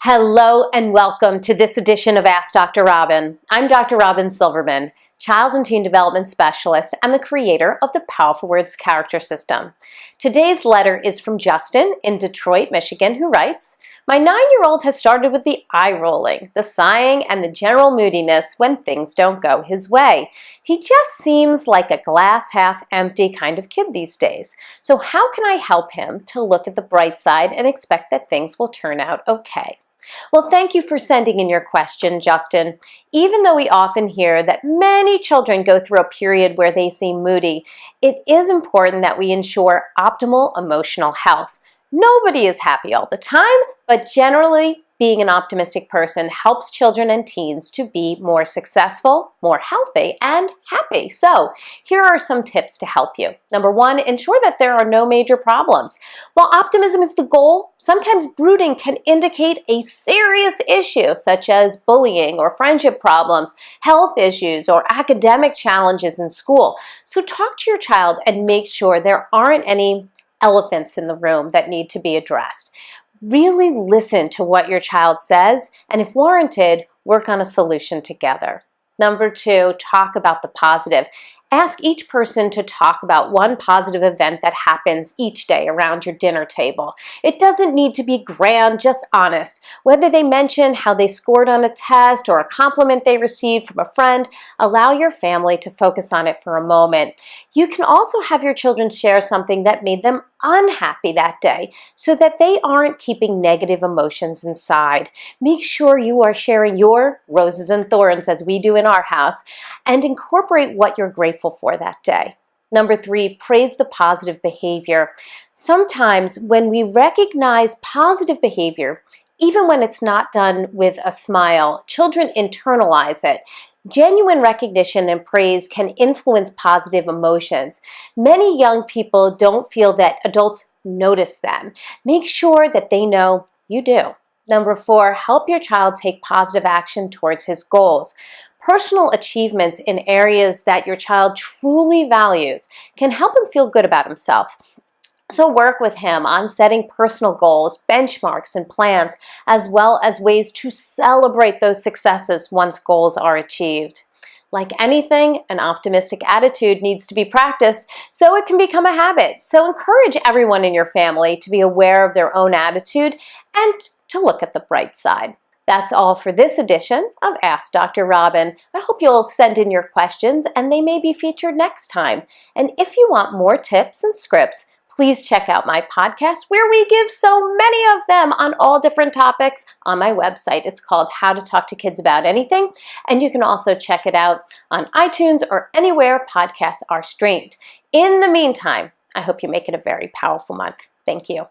Hello and welcome to this edition of Ask Dr. Robyn. I'm Dr. Robyn Silverman, Child and Teen Development Specialist and the creator of the Powerful Words Character System. Today's letter is from Justin in Detroit, Michigan, who writes, "My 9-year-old has started with the eye rolling, the sighing, and the general moodiness when things don't go his way. He just seems like a glass half empty kind of kid these days. So how can I help him to look at the bright side and expect that things will turn out okay?" Well, thank you for sending in your question, Justin. Even though we often hear that many children go through a period where they seem moody, it is important that we ensure optimal emotional health. Nobody is happy all the time, but generally, being an optimistic person helps children and teens to be more successful, more healthy, and happy. So here are some tips to help you. Number one, ensure that there are no major problems. While optimism is the goal, sometimes brooding can indicate a serious issue such as bullying or friendship problems, health issues, or academic challenges in school. So talk to your child and make sure there aren't any elephants in the room that need to be addressed. Really listen to what your child says, and if warranted, work on a solution together. Number two, talk about the positive. Ask each person to talk about one positive event that happens each day around your dinner table. It doesn't need to be grand, just honest. Whether they mention how they scored on a test or a compliment they received from a friend, allow your family to focus on it for a moment. You can also have your children share something that made them unhappy that day so that they aren't keeping negative emotions inside. Make sure you are sharing your roses and thorns, as we do in our house, and incorporate what you're grateful for that day. Number three, praise the positive behavior. Sometimes when we recognize positive behavior, even when it's not done with a smile, children internalize it. Genuine recognition and praise can influence positive emotions. Many young people don't feel that adults notice them. Make sure that they know you do. Number four, help your child take positive action towards his goals. Personal achievements in areas that your child truly values can help him feel good about himself. So work with him on setting personal goals, benchmarks, and plans, as well as ways to celebrate those successes once goals are achieved. Like anything, an optimistic attitude needs to be practiced so it can become a habit. So encourage everyone in your family to be aware of their own attitude and to look at the bright side. That's all for this edition of Ask Dr. Robyn. I hope you'll send in your questions and they may be featured next time. And if you want more tips and scripts, please check out my podcast where we give so many of them on all different topics on my website. It's called How to Talk to Kids About Anything, and you can also check it out on iTunes or anywhere podcasts are streamed. In the meantime, I hope you make it a very powerful month. Thank you.